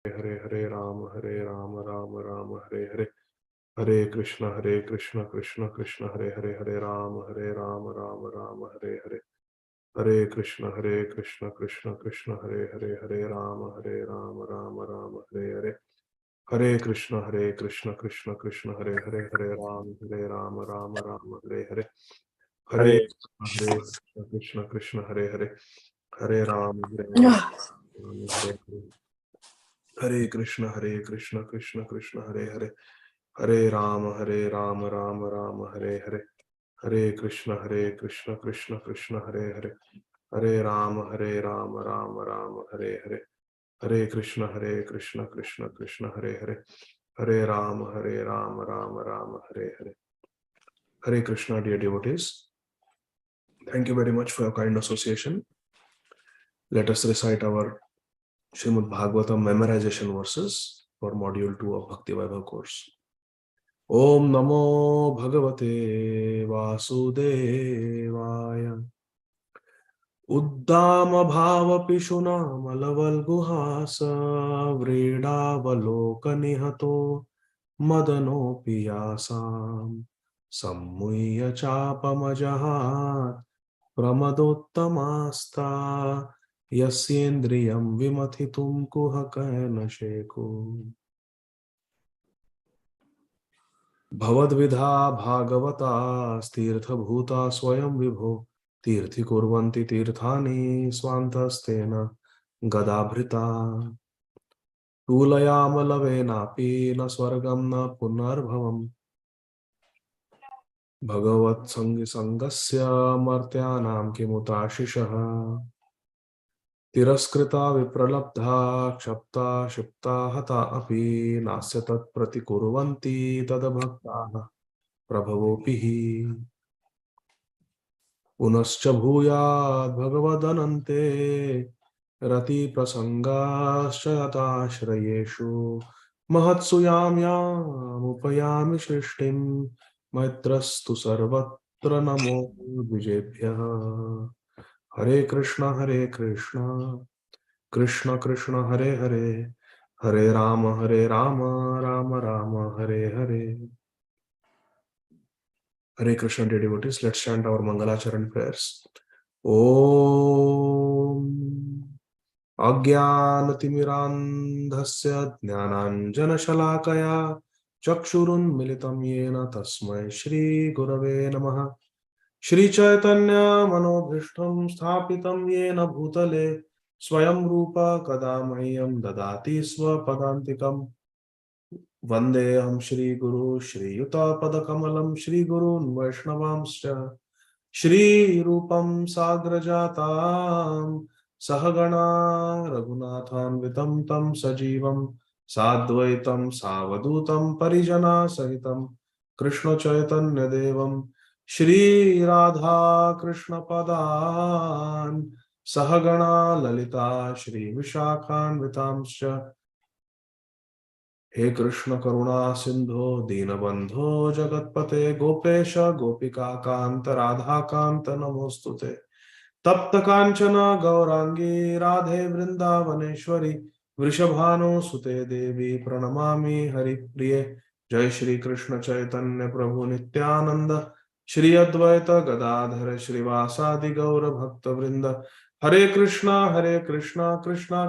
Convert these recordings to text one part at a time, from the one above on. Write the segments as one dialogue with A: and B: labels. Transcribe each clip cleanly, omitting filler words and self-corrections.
A: Hare Hare Ram Ram Ram Hare Hare Hare Krishna Krishna Krishna Hare Hare Hare Ram Ram Ram Hare Hare Hare Krishna Krishna Krishna Hare Hare Hare Ram Ram Ram Hare Hare Hare Krishna Krishna Krishna Hare Hare Hare Ram Ram Hare Hare Hare
B: Hare
A: Krishna Krishna Hare Hare Hare Ram Ram Hare Hare Hare Krishna Krishna Krishna Hare Hare Hare Ram Ram Ram Hare Hare Hare Krishna Krishna Krishna Hare Hare Hare Ram Ram Ram Hare Hare Hare Krishna Krishna Krishna Hare Hare Hare Ram Ram Ram Hare Hare. Hare Krishna, dear devotees. Thank you very much for your kind association. Let us recite our Śrīmad Bhāgavatam memorization verses for module 2 of Bhakti Vaibhava course. Om Namo Bhagavate Vasudevaya Uddama Bhava Pishuna Malaval Guhasa Vredavaloka Madano Piyasam Sammuya Chapamajahat Pramadottamasta Yasyendriyam Vimathitum Kuhakana Sheku Bhavadvidha Bhagavata Stirtha Bhuta Swayam Vibho Tirthi Kurvanti Tirthani Swantastena Gadabhrita Tulayamalavenapi na Swargam na Punarbhavam Bhagavat Sangi Sangasya Martyanam Kimutashishaha Tiraskrita Vipralabdha Kshapta Shipta Hata Api Nasya Tat Pratikurvanti Tadabhaktaha Prabhavopihi Punascha Bhuyad Bhagavadanante Rati Prasangascha Shrayeshu Mahatsuyamyam Upayami Shrishtim Maitrastu Sarvatra Namo Vijebhyaha Hare Krishna Krishna Krishna Hare Hare Hare Rama Rama Rama Hare Hare. Hare Krishna, dear devotees, let's chant our Mangalacharan prayers. Om Ajnanatimirandhasya Jnananjanashalakaya Chakshurunmilitam Yena Tasmai Shri Gurave Namaha Shri Chaitanya Manobhishtam Sthapitam Yena Bhutale Swayam Rupa Kadamahyam Dadati Swapadantikam Vandeham Shri Guru Shri Yuta Padakamalam Shri Gurun Vaishnavamscha Shri Rupam Sagrajatam Sahagana Raghunathan Vitam Tam Sajivam Sadvaitam Savadutam Parijana Sahitam Krishna Chaitanya Devam Shri Radha Krishna Padan Sahagana Lalita Shri Vishakhan Vitamscha He Krishna Karuna Sindho Dinabandho Jagatpate Gopesha Gopika Kanta Radha Kanta Namostute Tapta Kanchana Gaurangi Radhe Vrindavaneshwari Vrishabhano Sute Devi Pranamami Hari Priye Jai Shri Krishna Chaitanya Prabhu Nityananda Shri Advaita Gadadhara Shrivasadi Gaura Bhakta Vrinda Hare Krishna Krishna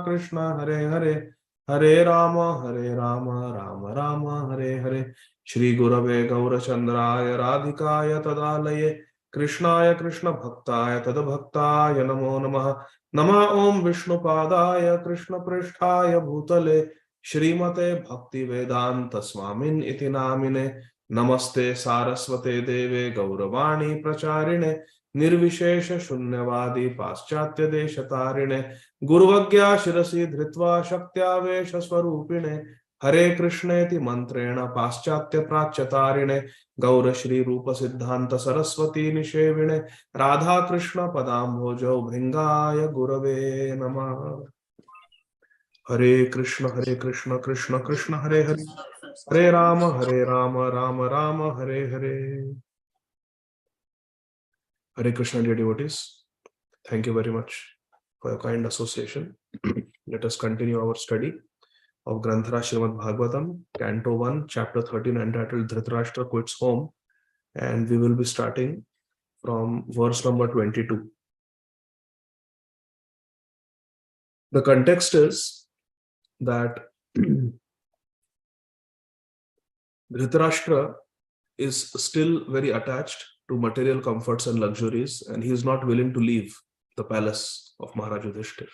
A: Krishna Hare Hare Hare Rama Rama Rama Hare Hare Shri Gurave Gaurachandraya Radhikaya Tadalaye Krishnaya Krishna Bhaktaya Tadabhaktaya Namo Namaha Nama Om Vishnu Padaya Krishna Pristhaya Bhutale Śrīmate Bhakti Vedanta Swamin Iti Namine Namaste Saraswate Deve Gauravani Pracharine Nirvishesha Shunyavadi Paschatya Deshatarine Guruvagya Shirasi Dhritva Shaktyavesh Swarupine Hare Krishneti Mantrena Paschatya Prachatarine Gaura Shri Rupa Siddhanta Saraswati Nishevine Radha Krishna Padambojo Bhringaya Gurave Namah. Hare Krishna Krishna Krishna Hare Hare Hare Rama Rama Rama Hare Hare. Hare Krishna, dear devotees. Thank you very much for your kind association. Let us continue our study of Granthara Śrīmad Bhāgavatam, Canto 1, Chapter 13, entitled Dhritarashtra Quits Home. And we will be starting from verse number 22. The context is that Dhritarashtra is still very attached to material comforts and luxuries, and he is not willing to leave the palace of Maharaj Yudhishthir,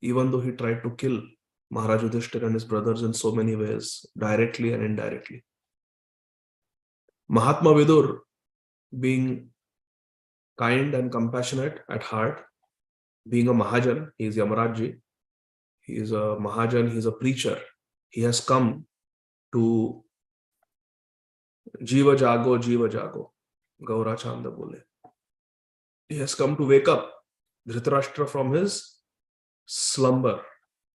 A: even though he tried to kill Maharaj Yudhishthir and his brothers in so many ways, directly and indirectly. Mahatma Vidur, being kind and compassionate at heart, being a Mahajan, he is Yamarajji, he is a Mahajan, he is a preacher. He has come to Jiva Jago, Gaura Chanda Bole. He has come to wake up Dhritarashtra from his slumber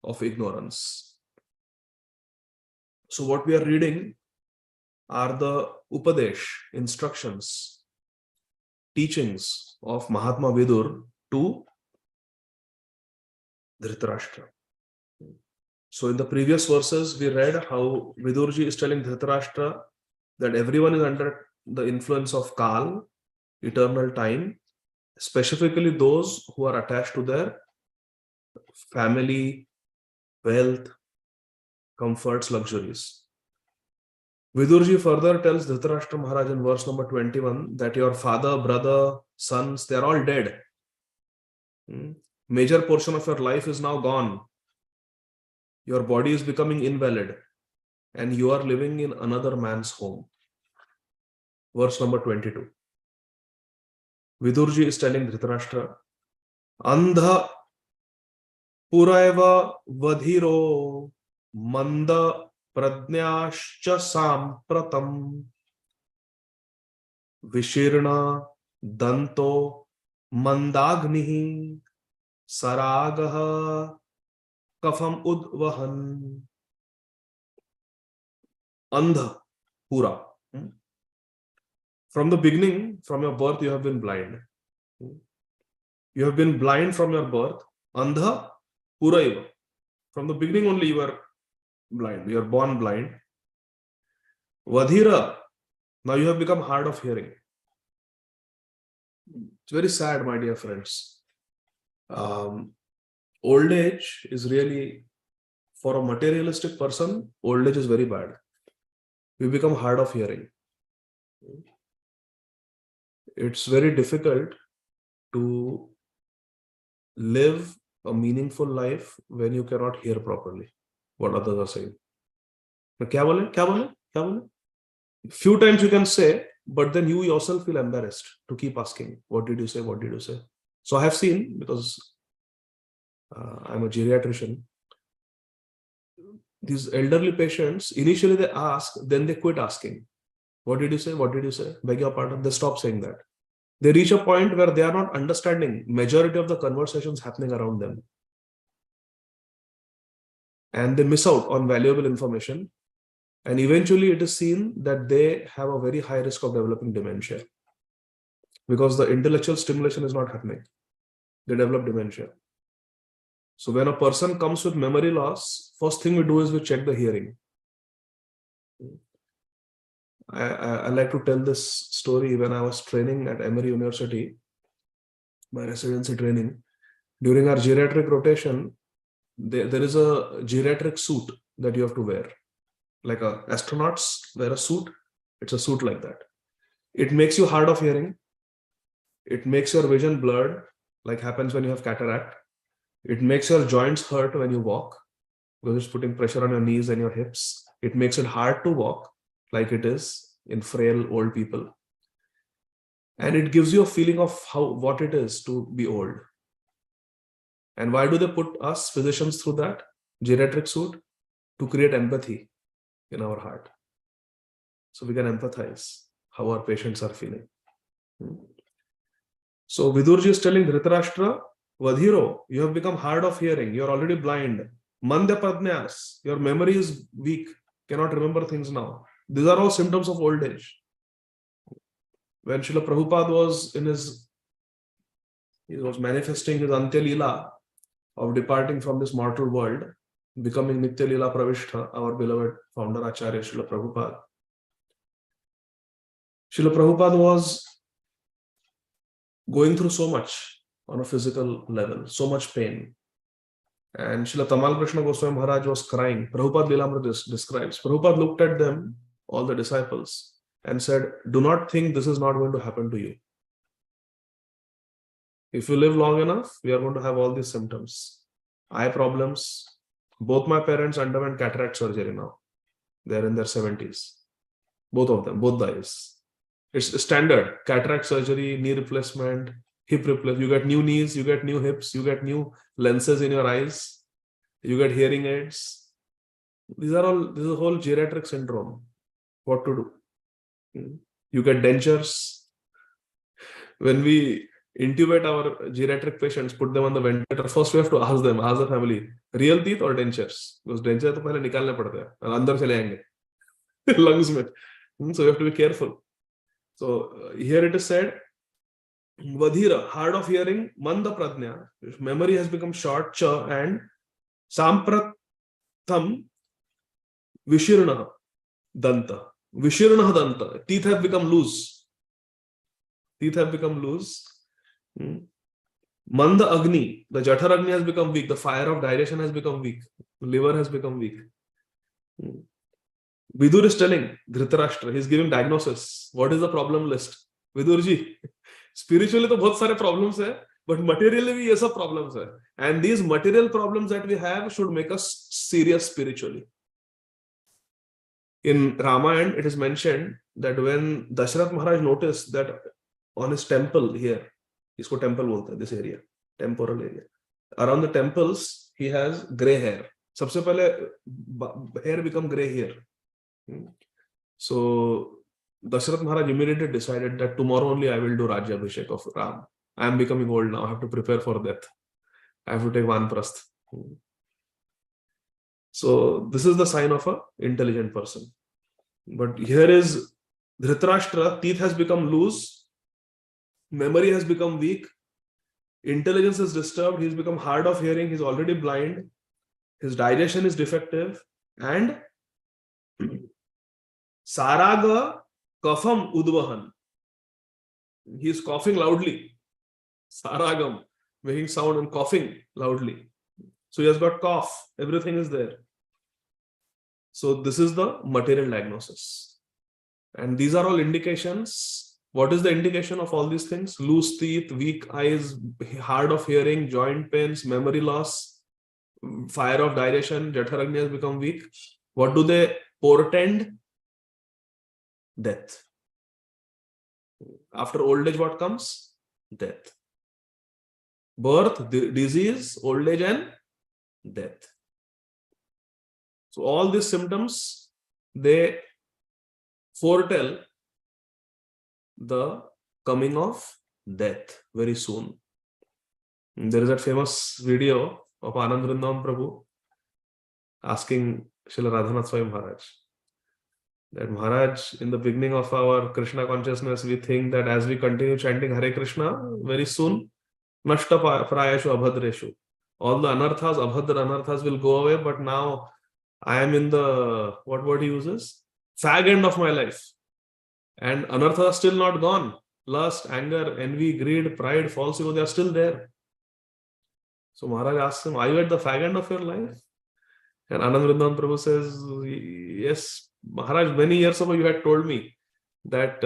A: of ignorance. So what we are reading are the Upadesh, instructions, teachings of Mahatma Vidur to Dhritarashtra. So in the previous verses, we read how Vidurji is telling Dhritarashtra that everyone is under the influence of Kal, eternal time, specifically those who are attached to their family, wealth, comforts, luxuries. Vidurji further tells Dhritarashtra Maharaj in verse number 21 that your father, brother, sons, they are all dead. Major portion of your life is now gone. Your body is becoming invalid and you are living in another man's home. Verse number 22. Vidurji is telling Dhritarashtra, Andha Puraiva Vadhiro Manda Pradnyascha Sampratam Vishirna Danto Mandagnihi Saragaha Kafam Udvahan. Andha Pura. From the beginning, from your birth, you have been blind. You have been blind from your birth. Andha Puraiva. From the beginning only you are blind. You are born blind. Vadhira. Now you have become hard of hearing. It's very sad, my dear friends. Old age is really, for a materialistic person, old age is very bad. We become hard of hearing. It's very difficult to live a meaningful life when you cannot hear properly what others are saying. Kya bole? Few times you can say, but then you yourself feel embarrassed to keep asking, what did you say? What did you say? So I have seen, because I'm a geriatrician, these elderly patients, initially they ask, then they quit asking. What did you say? What did you say? Beg your pardon. They stop saying that. They reach a point where they are not understanding majority of the conversations happening around them. And they miss out on valuable information. And eventually it is seen that they have a very high risk of developing dementia. Because the intellectual stimulation is not happening. They develop dementia. So when a person comes with memory loss, first thing we do is we check the hearing. I like to tell this story. When I was training at Emory University, my residency training, during our geriatric rotation, there is a geriatric suit that you have to wear. Like astronauts wear a suit. It's a suit like that. It makes you hard of hearing. It makes your vision blurred, like happens when you have cataract. It makes your joints hurt when you walk, because it's putting pressure on your knees and your hips. It makes it hard to walk, like it is in frail old people. And it gives you a feeling of what it is to be old. And why do they put us physicians through that geriatric suit? To create empathy in our heart. So we can empathize how our patients are feeling. So Vidurji is telling Dhritarashtra, Vadhiro, you have become hard of hearing. You are already blind. Mandya Pradnyas, your memory is weak, cannot remember things now. These are all symptoms of old age. When Srila Prabhupada was he was manifesting his Antya Leela of departing from this mortal world, becoming Nitya Leela Pravishtha, our beloved founder Acharya Srila Prabhupada. Srila Prabhupada was going through so much on a physical level, so much pain. And Srila Tamal Krishna Goswami Maharaj was crying. Prabhupada Lilamrita describes. Prabhupada looked at them, all the disciples, and said, do not think this is not going to happen to you. If you live long enough, we are going to have all these symptoms. Eye problems. Both my parents underwent cataract surgery now. They're in their 70s. Both of them, both the eyes. It's standard. Cataract surgery, knee replacement, hip replacement. You get new knees, you get new hips, you get new lenses in your eyes, you get hearing aids. This is a whole geriatric syndrome. What to do? You get dentures. When we intubate our geriatric patients, put them on the ventilator, first we have to ask the family, real teeth or dentures? Because dentures to pehle nikalne padte hain, andar chale aayenge lungs mein. So you have to be careful. So here it is said, Vadhira, hard of hearing, manda pradnya, memory has become short, cha, and sampratham vishirna danta. Vishirna danta. Teeth have become loose. Teeth have become loose. Manda agni, the jathar agni has become weak. The fire of digestion has become weak. Liver has become weak. Vidur is telling Dhritarashtra, he's giving diagnosis. What is the problem list? Vidurji, spiritually to bahut sare problems hai, but materially bhi ye sab problems hai. And these material problems that we have should make us serious spiritually. In Ramayana, it is mentioned that when Dasharath Maharaj noticed that on his temple here, isko temple bolte hai, this area, temporal area, around the temples, he has grey hair. Sabse pehle hair become grey here. So Dasharath Maharaj immediately decided that tomorrow only I will do Rajya Abhishek of Ram. I am becoming old now. I have to prepare for death. I have to take Vanprasth. So this is the sign of an intelligent person. But here is Dhritarashtra, teeth has become loose, memory has become weak, intelligence is disturbed, he's become hard of hearing, he's already blind, his digestion is defective, and Saraga kafam udvahan. He is coughing loudly. Saragam, making sound and coughing loudly. So he has got cough. Everything is there. So this is the material diagnosis. And these are all indications. What is the indication of all these things? Loose teeth, weak eyes, hard of hearing, joint pains, memory loss, fire of digestion, Jatharagni has become weak. What do they portend? Death. After old age, what comes? Death. Birth, disease, old age, and death. So all these symptoms, they foretell the coming of death very soon. And there is that famous video of Anand Vrindavan Prabhu asking Srila Radhanath Swami Maharaj that Maharaj, in the beginning of our Krishna consciousness, we think that as we continue chanting Hare Krishna, very soon, Nashta Prayashu Abhadreshu, all the anarthas, abhadra anarthas will go away, but now I am in the, what word he uses? Fag end of my life. And anarthas are still not gone. Lust, anger, envy, greed, pride, false ego, they are still there. So Maharaj asks him, are you at the fag end of your life? And Anand Vrindavan Prabhu says, yes, Maharaj, many years ago you had told me that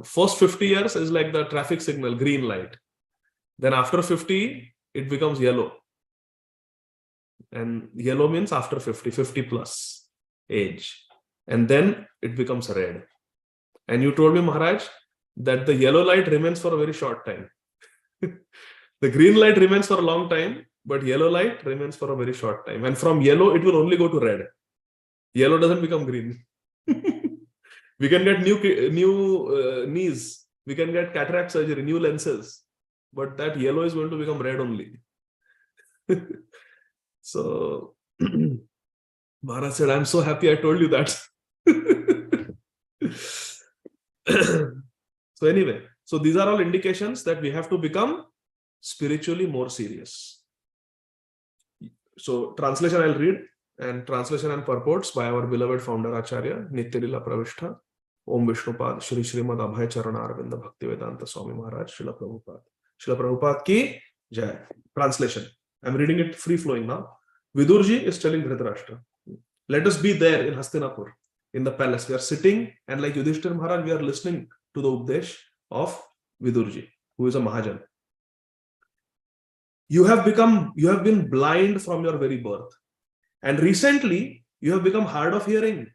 A: first 50 years is like the traffic signal, green light. Then after 50, it becomes yellow. And yellow means after 50, 50 plus age. And then it becomes red. And you told me, Maharaj, that the yellow light remains for a very short time. The green light remains for a long time, but yellow light remains for a very short time. And from yellow, it will only go to red. Yellow doesn't become green. We can get new knees. We can get cataract surgery, new lenses. But that yellow is going to become red only. So Maharaj said, I'm so happy I told you that. So anyway, so these are all indications that we have to become spiritually more serious. So translation I'll read. and translation and purports by our beloved founder Acharya Nityalila Pravishta Om Vishnupad Shri Śrīmad Abhay Charanarvinda Bhaktivedanta Swami Maharaj Srila Prabhupada. Srila Prabhupada ki Jai. Translation. I'm reading it free flowing now. Vidurji is telling Dhritarashtra, let us be there in Hastinapur, in the palace. We are sitting, and like Yudhishthira Maharaj, we are listening to the Updesh of Vidurji, who is a Mahajan. You have been blind from your very birth. And recently, you have become hard of hearing.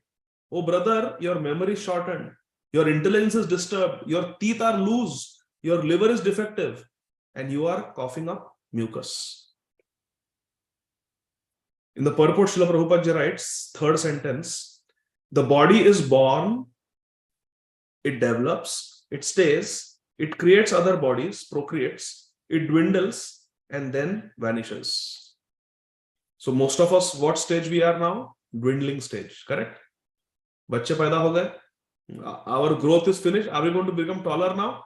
A: Oh brother, your memory is shortened. Your intelligence is disturbed. Your teeth are loose. Your liver is defective. And you are coughing up mucus. In the purport, Srila Prabhupada writes, third sentence, the body is born, it develops, it stays, it creates other bodies, procreates, it dwindles, and then vanishes. So most of us, what stage we are now? Dwindling stage, correct? Bachche paida ho gaye. Our growth is finished. Are we going to become taller now?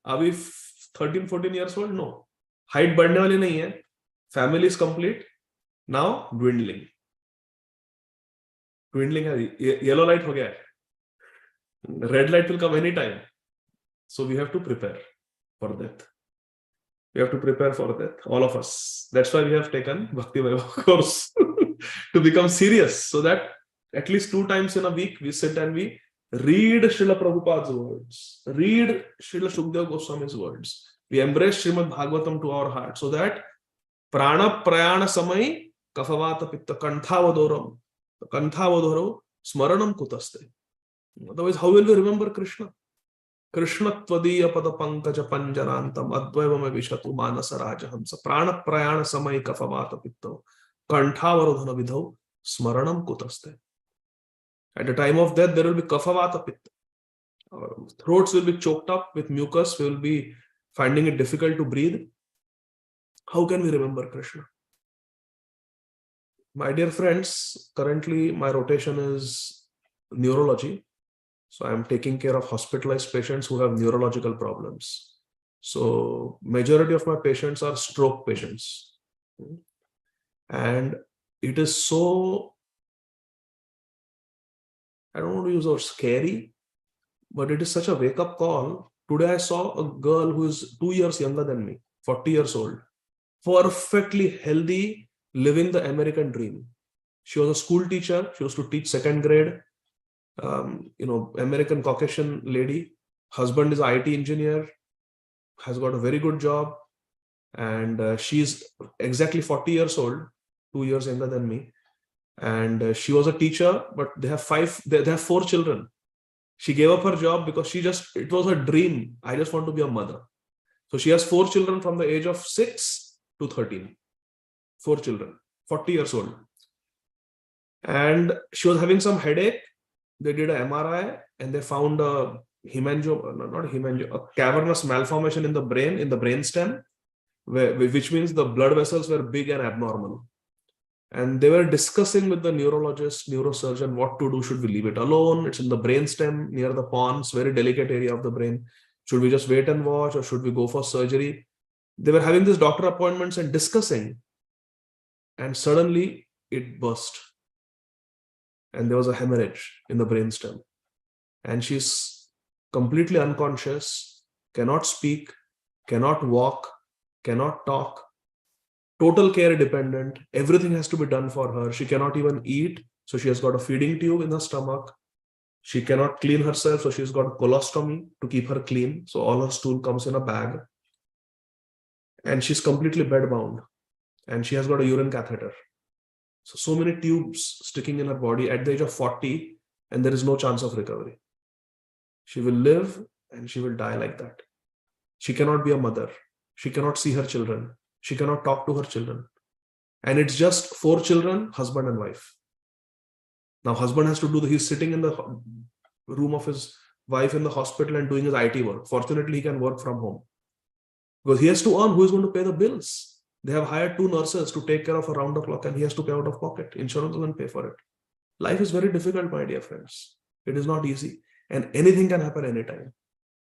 A: Are we 13, 14 years old? No. Height badne wali nahi hai. Family is complete. Now dwindling. Dwindling hai. Yellow light ho gaya. Red light will come anytime. So we have to prepare for that. We have to prepare for that, all of us. That's why we have taken Bhakti Vaibhava course to become serious, so that at least 2 times in a week we sit and we read Srila Prabhupada's words, read Srila Shukdev Goswami's words. We embrace Śrīmad Bhāgavatam to our heart, so that prana prayana samai kafavata pitta kanthavadhoram smaranam kutaste. Otherwise, how will we remember Krishna? Krishna tvadiya pada pankaja panjanantam advaivame vishatu manasa rajahamsa prana prayana samai kafavata pitto kanthavadhana vidhau smaranam kutaste. At the time of death, there will be kafavata pitta. Our throats will be choked up with mucus. We will be finding it difficult to breathe. How can we remember Krishna? My dear friends, currently my rotation is neurology. So I'm taking care of hospitalized patients who have neurological problems. So majority of my patients are stroke patients. And it is so, I don't want to use the word scary, but it is such a wake-up call. Today I saw a girl who is 2 years younger than me, 40 years old, perfectly healthy, living the American dream. She was a school teacher. She used to teach 2nd grade. American Caucasian lady. Husband is IT engineer, has got a very good job, and she's exactly 40 years old, 2 years younger than me. And she was a teacher, but they have 4 children. She gave up her job because it was her dream. I just want to be a mother. So she has 4 children from the age of 6 to 13. 4 children, 40 years old. And she was having some headache. They did an MRI and they found a cavernous malformation in the brain, in the brainstem, which means the blood vessels were big and abnormal. And they were discussing with the neurologist, neurosurgeon, what to do. Should we leave it alone? It's in the brainstem near the pons, very delicate area of the brain. Should we just wait and watch, or should we go for surgery? They were having these doctor appointments and discussing. And suddenly it burst. And there was a hemorrhage in the brainstem. And she's completely unconscious, cannot speak, cannot walk, cannot talk, total care dependent. Everything has to be done for her. She cannot even eat. So she has got a feeding tube in her stomach. She cannot clean herself. So she's got a colostomy to keep her clean. So all her stool comes in a bag. And she's completely bedbound. And she has got a urine catheter. So many tubes sticking in her body at the age of 40, and there is no chance of recovery. She will live and she will die like that. She cannot be a mother. She cannot see her children. She cannot talk to her children. And it's just 4 children, husband and wife. Now husband has to he's sitting in the room of his wife in the hospital and doing his IT work. Fortunately, he can work from home. Because he has to earn. Who is going to pay the bills? They have hired 2 nurses to take care of around the clock, and he has to pay out of pocket. Insurance doesn't pay for it. Life is very difficult, my dear friends. It is not easy. And anything can happen anytime.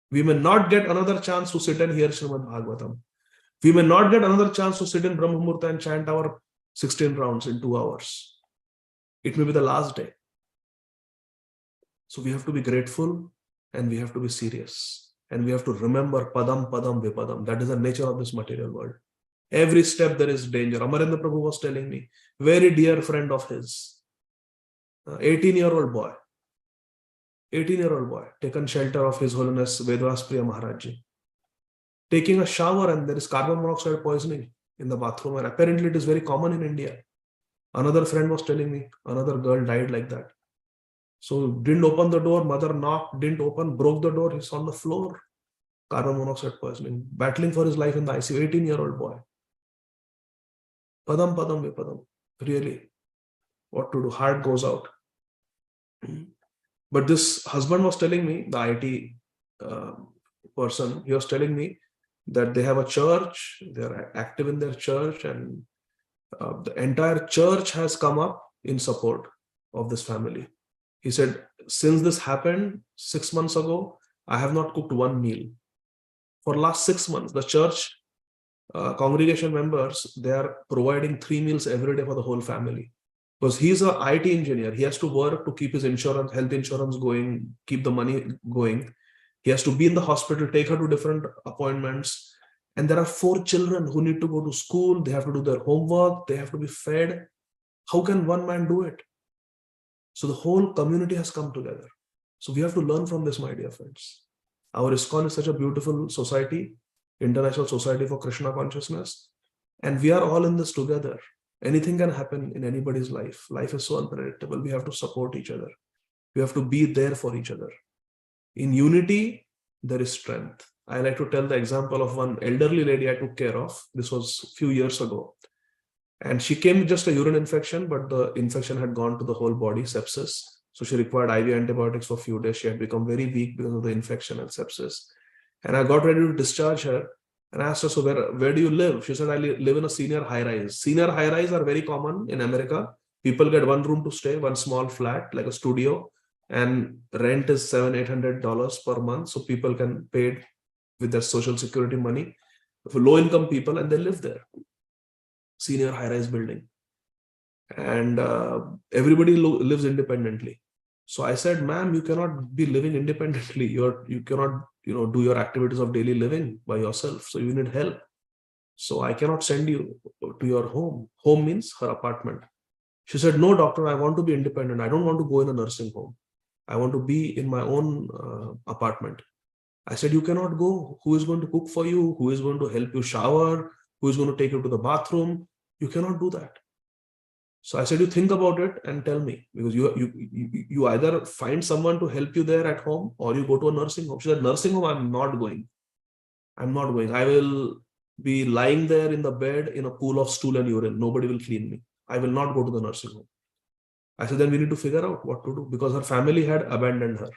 A: We may not get another chance to sit and hear Śrīmad Bhāgavatam. We may not get another chance to sit in Brahma Muhurta and chant our 16 rounds in 2 hours. It may be the last day. So we have to be grateful and we have to be serious. And we have to remember padam padam vipadam. That is the nature of this material world. Every step there is danger. Amarendra Prabhu was telling me, very dear friend of his, 18-year-old boy, 18-year-old boy, taken shelter of His Holiness Vedvas Priya Maharaj Ji, taking a shower and there is carbon monoxide poisoning in the bathroom, and apparently it is very common in India. Another friend was telling me, another girl died like that. So didn't open the door, mother knocked, didn't open, broke the door, he's on the floor, carbon monoxide poisoning, battling for his life in the ICU, 18-year-old boy. Padam padam vipadam. Really, what to do? Heart goes out. But this husband was telling me, the IT person, he was telling me that they have a church, they are active in their church, and the entire church has come up in support of this family. He said, since this happened 6 months ago, I have not cooked one meal. For last 6 months, the church congregation members, they are providing 3 meals every day for the whole family. Because he's an IT engineer. He has to work to keep his insurance, health insurance going, keep the money going. He has to be in the hospital, take her to different appointments. And there are 4 children who need to go to school. They have to do their homework. They have to be fed. How can one man do it? So the whole community has come together. So we have to learn from this, my dear friends. Our ISKCON is such a beautiful society, International Society for Krishna Consciousness. And we are all in this together. Anything can happen in anybody's life. Life is so unpredictable. We have to support each other. We have to be there for each other. In unity, there is strength. I like to tell the example of one elderly lady I took care of. This was a few years ago. And she came with just a urine infection, but the infection had gone to the whole body, sepsis. So she required IV antibiotics for a few days. She had become very weak because of the infection and sepsis. And I got ready to discharge her. And I asked her, so where do you live? She said, I live in a senior high-rise. Senior high-rise are very common in America. People get one room to stay, one small flat, like a studio. And rent is $700-800 per month. So people can pay it with their social security money for low-income people, and they live there. Senior high-rise building. And everybody lives independently. So I said, ma'am, you cannot be living independently. You cannot, do your activities of daily living by yourself. So you need help. So I cannot send you to your home. Home means her apartment. She said, no, doctor, I want to be independent. I don't want to go in a nursing home. I want to be in my own apartment. I said, you cannot go. Who is going to cook for you? Who is going to help you shower? Who is going to take you to the bathroom? You cannot do that. So I said, you think about it and tell me, because you either find someone to help you there at home or you go to a nursing home. She said, nursing home, I'm not going. I'm not going. I will be lying there in the bed in a pool of stool and urine. Nobody will clean me. I will not go to the nursing home. I said, then we need to figure out what to do, because her family had abandoned her.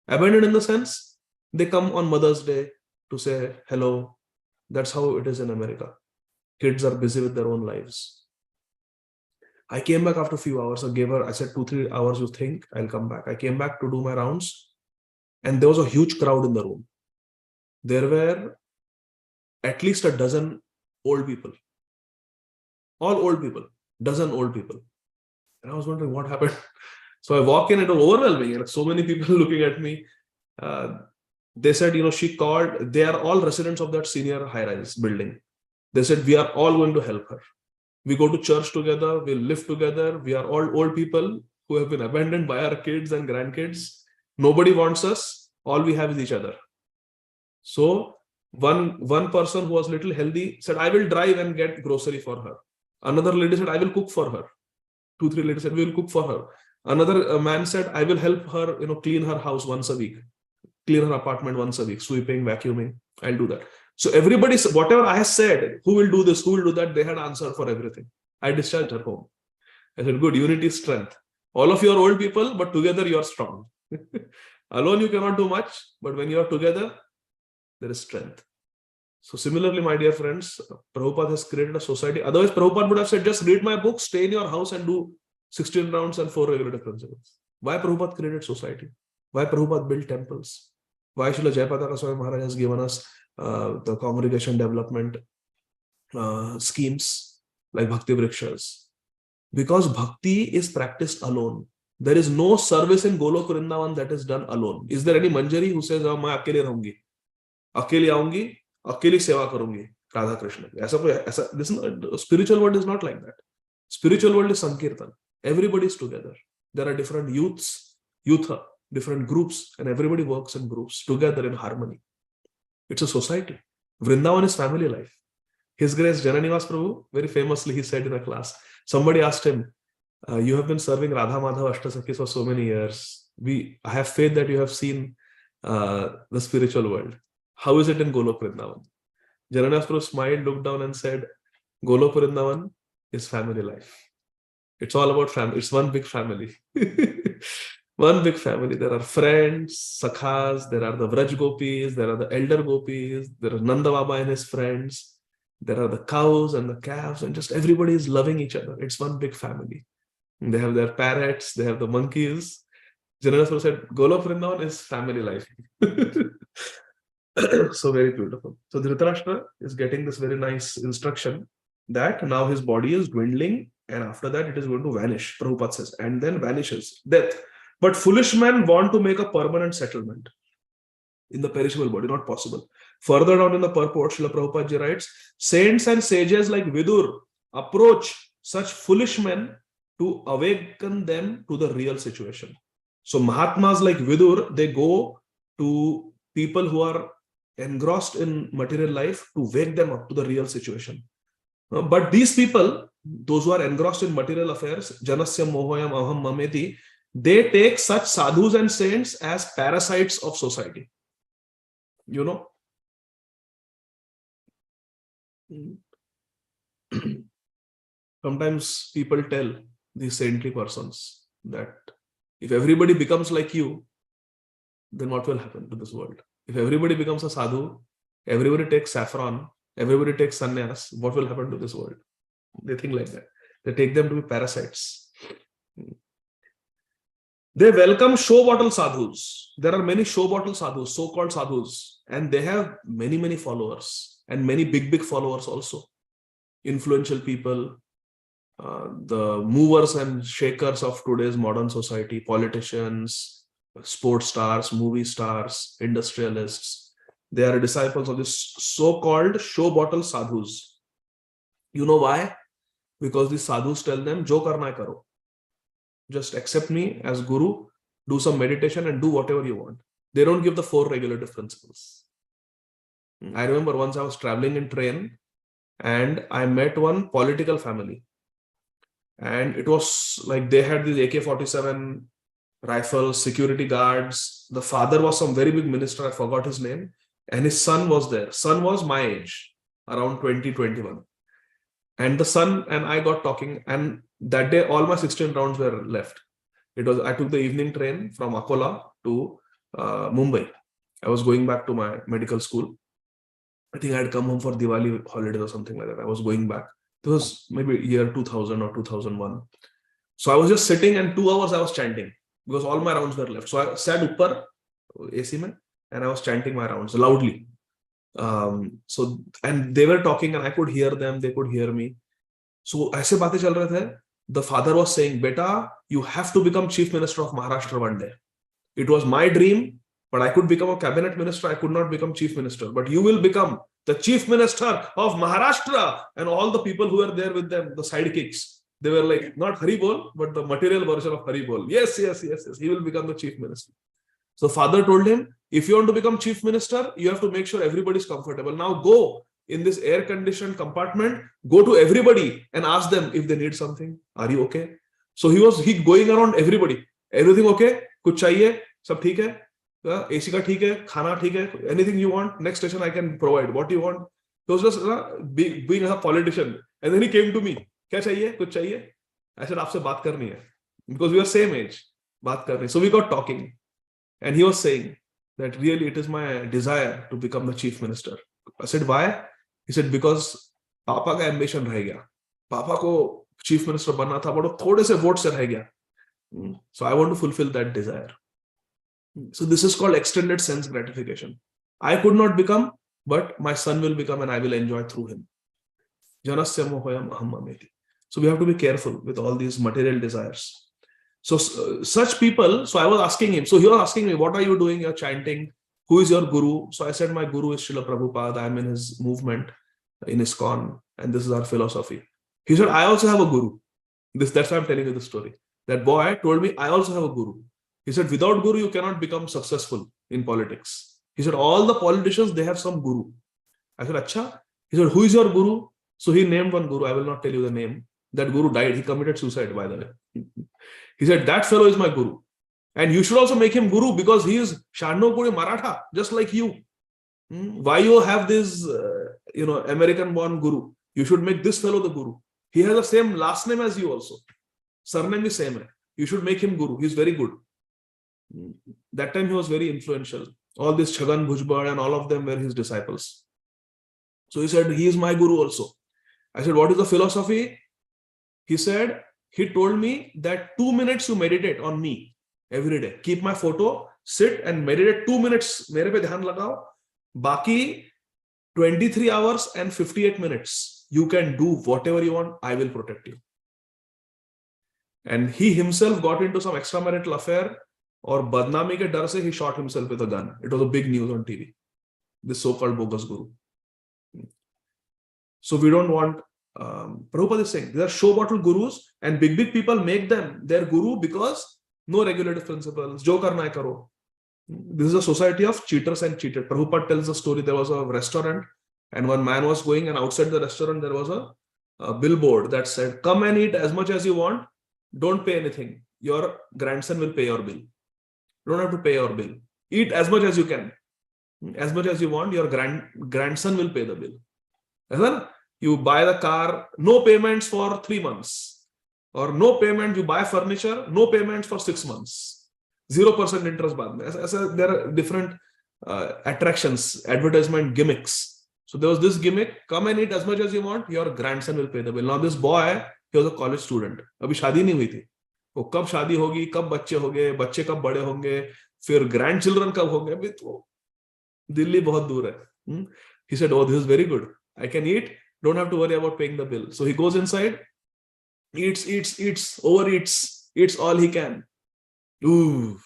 A: Abandoned in the sense, they come on Mother's Day to say hello. That's how it is in America. Kids are busy with their own lives. I came back after a few hours. I said 2-3 hours, you think, I'll come back. I came back to do my rounds, and there was a huge crowd in the room. There were at least a dozen old people. All old people. Dozen old people. And I was wondering what happened. So I walk in, it was overwhelming. Like so many people looking at me. They said, she called, they are all residents of that senior high-rise building. They said, we are all going to help her. We go to church together, we live together. We are all old people who have been abandoned by our kids and grandkids. Nobody wants us. All we have is each other. So one person who was little healthy said, I will drive and get grocery for her. Another lady said, I will cook for her. 2-3 ladies said, we will cook for her. Another man said, I will help her, clean her house once a week, clean her apartment once a week, sweeping, vacuuming. I'll do that. So everybody, whatever I said, who will do this, who will do that, they had answer for everything. I discharged her home. I said, good, unity is strength. All of you are old people, but together you are strong. Alone you cannot do much, but when you are together, there is strength. So similarly, my dear friends, Prabhupada has created a society. Otherwise, Prabhupada would have said, just read my book, stay in your house and do 16 rounds and 4 regulative principles. Why Prabhupada created society? Why Prabhupada built temples? Why Srila Jayapataka Swami Maharaj has given us the congregation development schemes like Bhakti Vrikshas? Because bhakti is practiced alone. There is no service in Golok Vrindavan that is done alone. Is there any Manjari who says, "Oh, मैं अकेले रहूंगी, अकेले आऊंगी, अकेली सेवा करूंगी Radha Krishna"? The spiritual world is not like that. Spiritual world is Sankirtan. Everybody is together. There are different yutha, different groups, and everybody works in groups together in harmony. It's a society. Vrindavan is family life. His Grace Jananivas Prabhu, very famously, he said in a class, somebody asked him, "You have been serving Radha Madhava Ashtasakis for so many years. I have faith that you have seen the spiritual world. How is it in Golok Vrindavan?" Jananivas Prabhu smiled, looked down and said, "Golok Vrindavan is family life. It's all about family. It's one big family." One big family. There are friends, sakhas, there are the Vraj Gopis, there are the elder Gopis, there are Nanda Baba and his friends, there are the cows and the calves, and just everybody is loving each other. It's one big family. And they have their parrots, they have the monkeys. Jananivas said, Golok Vrindavan is family life. So very beautiful. So Dhritarashtra is getting this very nice instruction that now his body is dwindling, and after that it is going to vanish, Prabhupada says, and then vanishes, death. But foolish men want to make a permanent settlement in the perishable body, not possible. Further down in the purport, Srila Prabhupada ji writes, saints and sages like Vidur approach such foolish men to awaken them to the real situation. So Mahatmas like Vidur, they go to people who are engrossed in material life to wake them up to the real situation. But these people, those who are engrossed in material affairs, Janasya Mohoyam Aham Mameti, they take such sadhus and saints as parasites of society. You know? Sometimes people tell these saintly persons that if everybody becomes like you, then what will happen to this world? If everybody becomes a sadhu, everybody takes saffron, everybody takes sannyas, what will happen to this world? They think like that. They take them to be parasites. They welcome show bottle sadhus. There are many show bottle sadhus, so-called sadhus, and they have many, many followers and many big followers also. Influential people, the movers and shakers of today's modern society, politicians, sports stars, movie stars, industrialists. They are disciples of this so-called show bottle sadhus. You know why? Because these sadhus tell them, "Jo karna hai karo. Just accept me as guru, do some meditation and do whatever you want." They don't give the 4 regulative principles. I remember once I was traveling in train and I met one political family. And it was like they had these AK-47 rifles, security guards. The father was some very big minister, I forgot his name. And his son was there. Son was my age, around 20, 21. And the son and I got talking, and that day all my 16 rounds were left. I took the evening train from Akola to Mumbai. I was going back to my medical school. I think I had come home for Diwali holidays or something like that. I was going back. It was maybe year 2000 or 2001. So I was just sitting, and 2 hours I was chanting because all my rounds were left. So I sat uppar, AC mein, and I was chanting my rounds loudly. And they were talking and I could hear them, they could hear me. So aise baatein chal rahe the. The father was saying, "Beta, you have to become Chief Minister of Maharashtra one day. It was my dream, but I could become a cabinet minister. I could not become Chief Minister. But you will become the Chief Minister of Maharashtra." And all the people who were there with them, the sidekicks, they were like, not Haribol, but the material version of Haribol. Yes. He will become the Chief Minister. So father told him, if you want to become Chief Minister, you have to make sure everybody is comfortable. Now go in this air-conditioned compartment, go to everybody and ask them if they need something. Are you okay? So he going around everybody. Everything okay? Kuch chahiye? Sab theek hai? AC ka theek hai? Khana theek hai? Anything you want? Next station I can provide. What do you want? He was just being a politician. And then he came to me. Kya chahiye? Kuch chahiye? I said, aapse baat karni hai. Because we are same age. Baat karni. So we got talking. And he was saying that really it is my desire to become the Chief Minister. I said, why? He said, because Papa ka ambition reh gaya. Papa ko Chief Minister banna tha, but thode se vote se reh gaya. So I want to fulfill that desire. So this is called extended sense gratification. I could not become, but my son will become and I will enjoy through him. Janasya mohoyam aham mameti. So we have to be careful with all these material desires. So such people, so I was asking him, so he was asking me, what are you doing? You're chanting. Who is your guru? So I said, my guru is Srila Prabhupada. I'm in his movement, in ISKCON, and this is our philosophy. He said, I also have a guru. That's why I'm telling you the story. That boy told me, I also have a guru. He said, without guru, you cannot become successful in politics. He said, all the politicians, they have some guru. I said, Acha? He said, who is your guru? So he named one guru. I will not tell you the name. That guru died. He committed suicide, by the way. He said, that fellow is my guru. And you should also make him guru because he is Shandopuri Maratha, just like you. Why you have this, American-born guru? You should make this fellow the guru. He has the same last name as you also. Surname is same. You should make him guru. He's very good. That time he was very influential. All this Chhagan Bhujbal and all of them were his disciples. So he said, he is my guru also. I said, what is the philosophy? He said, he told me that 2 minutes you meditate on me every day. Keep my photo, sit and meditate 2 minutes. Mere pe dhyan lagao. Baki 23 hours and 58 minutes. You can do whatever you want. I will protect you. And he himself got into some extramarital affair, or badnami ke dar se he shot himself with a gun. It was a big news on TV. This so-called bogus guru. So we don't want, Prabhupada is saying, there are show bottle gurus, and big people make them their guru because no regulative principles. Jo karna hai karo. This is a society of cheaters and cheated. Prabhupada tells a story. There was a restaurant, and one man was going, and outside the restaurant there was a billboard that said, come and eat as much as you want. Don't pay anything. Your grandson will pay your bill. You don't have to pay your bill. Eat as much as you can. As much as you want, your grandson will pay the bill. And then you buy the car, no payments for 3 months. Or no payment, you buy furniture, no payments for 6 months. 0% interest. There are different attractions, advertisement gimmicks. So there was this gimmick, come and eat as much as you want, your grandson will pay the bill. Now this boy, he was a college student. Abhi शादी नहीं हुई थी. वो कब शादी होगी, कब बच्चे होंगे, बच्चे कब बड़े होंगे, फिर grandchildren कब होंगे, अभी तो दिल्ली बहुत दूर है. He said, oh, this is very good. I can eat, don't have to worry about paying the bill. So he goes inside, eats, overeats, eats all he can. Ooh.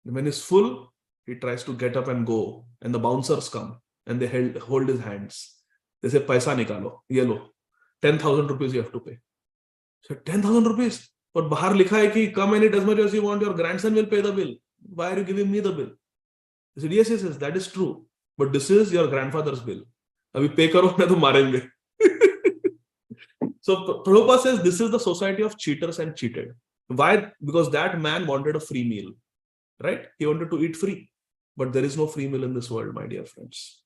A: When he's full, he tries to get up and go, and the bouncers come and they hold his hands. They say, paisa nikalo, ye lo. 10,000 rupees you have to pay. So 10,000 rupees? But bahar likha hai ki come and eat as much as you want, your grandson will pay the bill. Why are you giving me the bill? He said, yes, that is true. But this is your grandfather's bill. Abhi pay karo, nahi to marenge. So Prabhupada says this is the society of cheaters and cheated. Why? Because that man wanted a free meal. Right? He wanted to eat free. But there is no free meal in this world, my dear friends.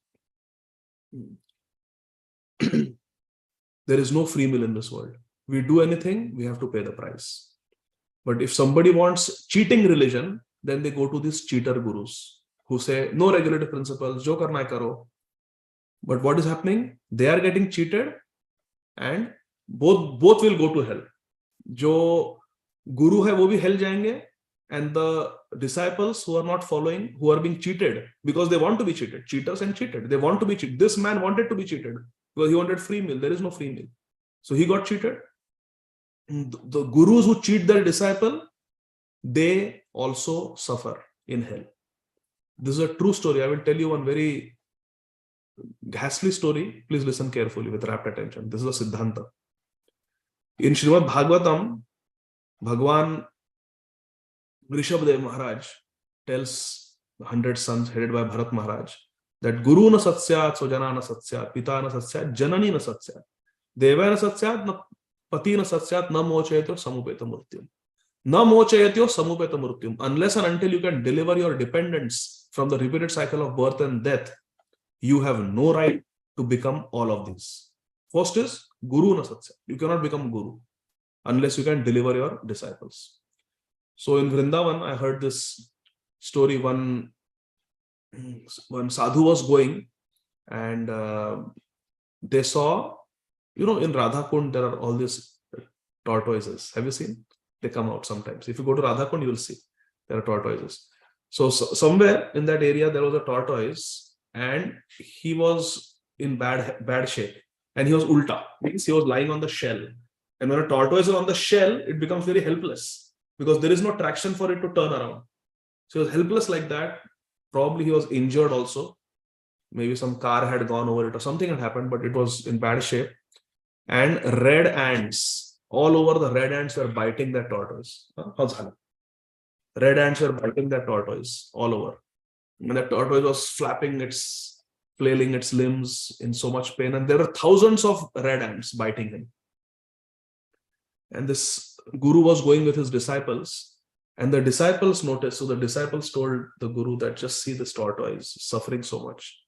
A: There is no free meal in this world. We do anything, we have to pay the price. But if somebody wants cheating religion, then they go to these cheater gurus who say, no regulative principles, jo karna hai karo. But what is happening? They are getting cheated and both will go to hell. Jo guru hai, wo bhi hell jayenge, and the disciples who are not following, who are being cheated because they want to be cheated. Cheaters and cheated. They want to be cheated. This man wanted to be cheated because he wanted free meal. There is no free meal. So he got cheated. The gurus who cheat their disciple, they also suffer in hell. This is a true story. I will tell you one very ghastly story. Please listen carefully with rapt attention. This is a Siddhanta. In Śrīmad Bhāgavatam, Bhagwan Rishabhdev Maharaj tells the 100 sons headed by Bharat Maharaj that Guru na satyat, Sojana na satyat, Pita na satyat, Janani na satyat, Deva na satyat, na Pati na satyat, na mochayatyo samupeta murtyam. Na mochayatyo samupeta murtyam. Unless and until you can deliver your dependents from the repeated cycle of birth and death, you have no right to become all of these. First is Guru na satyat. You cannot become Guru unless you can deliver your disciples. So in Vrindavan, I heard this story. One sadhu was going and they saw, in Radha Kund, there are all these tortoises. Have you seen? They come out sometimes. If you go to Radha Kund, you will see there are tortoises. So somewhere in that area, there was a tortoise and he was in bad shape and he was ulta. Means he was lying on the shell And when a tortoise is on the shell, it becomes very helpless because there is no traction for it to turn around. So he was helpless like that. Probably he was injured also. Maybe some car had gone over it or something had happened, but it was in bad shape. And red ants, all over the red ants were biting that tortoise. Red ants were biting that tortoise all over. And that tortoise was flailing its limbs in so much pain. And there were thousands of red ants biting him. And this guru was going with his disciples. And the disciples noticed. So the disciples told the guru that just see this tortoise suffering so much.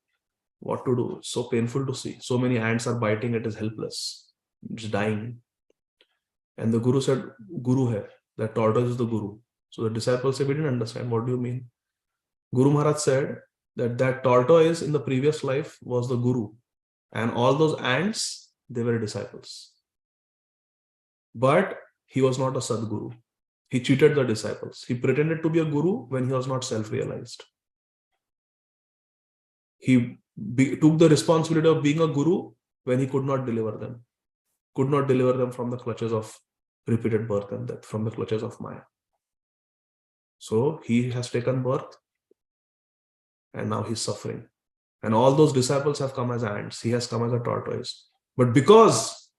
A: What to do? So painful to see. So many ants are biting, it is helpless. It's dying. And the guru said, Guru hai. That tortoise is the guru. So the disciples said, we didn't understand. What do you mean? Guru Maharaj said that tortoise in the previous life was the guru. And all those ants, they were disciples. But he was not a Sadguru. He cheated the disciples. He pretended to be a guru when he was not self-realized. He took the responsibility of being a guru when he could not deliver them. Could not deliver them from the clutches of repeated birth and death, from the clutches of Maya. So he has taken birth and now he's suffering. And all those disciples have come as ants. He has come as a tortoise. But because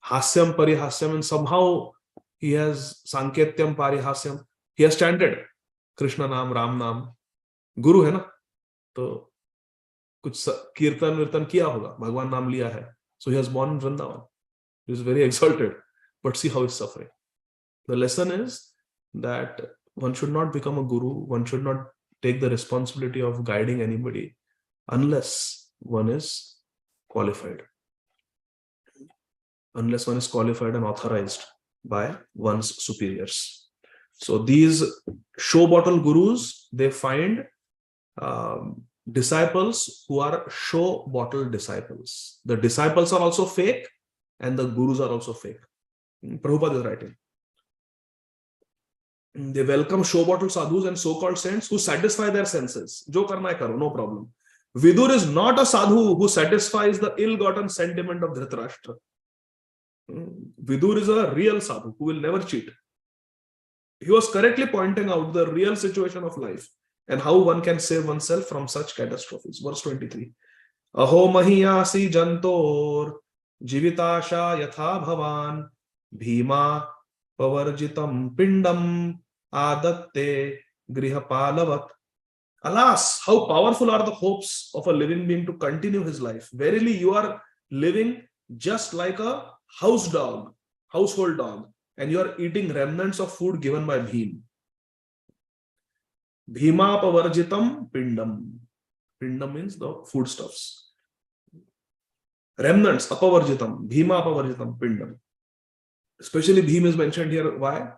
A: Hasyam Parihasyam, and somehow he has Sanketyam Parihasyam, he has chanted Krishna Naam, Ram Naam. Guru hai na? To kuch kirtan virtan kiya hoga. Bhagwan naam liya hai. So he has born in Vrindavan. He is very exalted. But see how he is suffering. The lesson is that one should not become a guru. One should not take the responsibility of guiding anybody unless one is qualified. Unless one is qualified and authorized by one's superiors. So these show bottle gurus, they find disciples who are show bottle disciples. The disciples are also fake and the gurus are also fake. Prabhupada is writing. They welcome show bottle sadhus and so-called saints who satisfy their senses. Jo karna hai karo, no problem. Vidur is not a sadhu who satisfies the ill-gotten sentiment of Dhritarashtra. Vidur is a real sadhu who will never cheat. He was correctly pointing out the real situation of life and how one can save oneself from such catastrophes. Verse 23. Aho mahiyasi jantor jivitasha yatha bhavan bhima pavarjitam pindam adatte grihapalavat. Alas, how powerful are the hopes of a living being to continue his life. Verily, you are living just like a household dog, and you are eating remnants of food given by Bhim. Bhima pavarjitam pindam. Pindam means the foodstuffs. Remnants, apavarjitam. Bhima pavarjitam pindam. Especially Bhim is mentioned here. Why?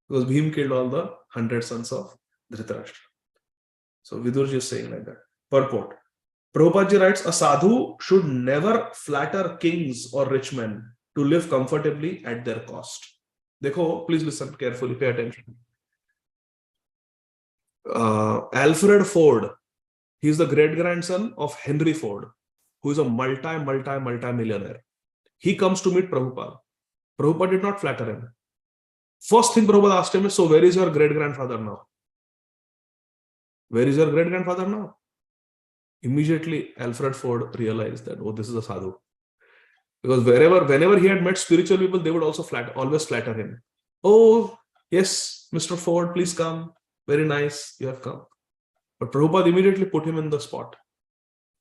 A: Because Bhim killed all the 100 sons of Dhritarashtra. So Vidurji is saying like that. Purport. Prabhupada writes, a sadhu should never flatter kings or rich men to live comfortably at their cost. Dekho, please listen carefully, pay attention. Alfred Ford, he is the great-grandson of Henry Ford, who is a multi-millionaire. He comes to meet Prabhupada. Prabhupada did not flatter him. First thing Prabhupada asked him is, so where is your great-grandfather now? Where is your great-grandfather now? Immediately, Alfred Ford realized that, oh, this is a sadhu. Because whenever he had met spiritual people, they would also always flatter him. Oh, yes, Mr. Ford, please come. Very nice, you have come. But Prabhupada immediately put him in the spot.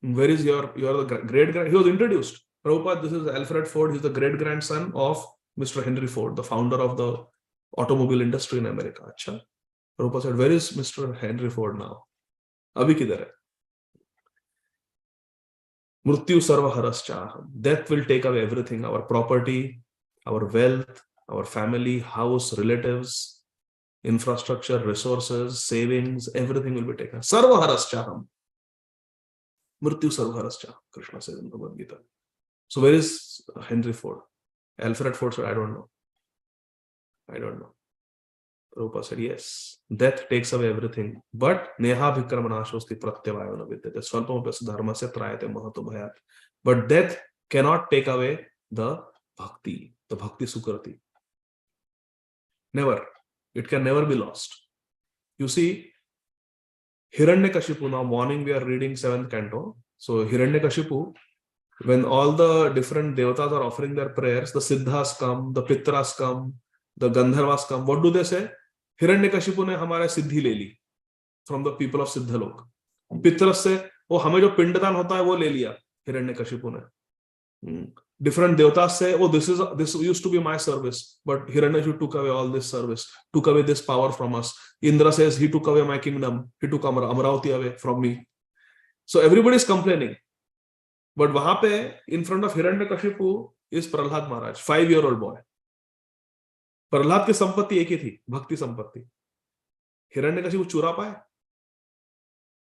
A: Where is you are the great-grand? He was introduced. Prabhupada, this is Alfred Ford. He's the great-grandson of Mr. Henry Ford, the founder of the automobile industry in America. Achha. Prabhupada said, where is Mr. Henry Ford now? Abhi kidhar hai? Mrityu sarva haraschaham. Death will take away everything, our property, our wealth, our family, house, relatives, infrastructure, resources, savings, everything will be taken. Sarva haraschaham. Mrityu sarva haraschaham, Krishna says in Bhagavad Gita. So where is Henry Ford? Alfred Ford said, I don't know. Prabhupada said, yes, death takes away everything, but neha bhikramanashosti pratyavayana vidyate swalpamapyasya dharmasya trayate mahato bhayat. But death cannot take away the bhakti, the Bhakti Sukrati. Never. It can never be lost. You see, Hiranyakashipu, now morning we are reading 7th canto. So Hiranyakashipu, when all the different devatas are offering their prayers, the Siddhas come, the Pitras come, the Gandharvas come. What do they say? Hiranyakashipu ne hamara siddhi le li from the people of Siddhalok. Pitras se, oh, hame jo pindatan hota hai, wo le liya Hiranyakashipu ne. Different devatas say, oh, this used to be my service, but Hiranyakashipu took away all this service, took away this power from us. Indra says, he took away my kingdom, he took Amaravati away from me. So everybody is complaining. But wahan pe, in front of Hiranyakashipu is Prahlad Maharaj, 5-year-old boy. Prahlad ki sampatti ek hi thi, bhakti sampatti. Hiranyakashipu chura paye.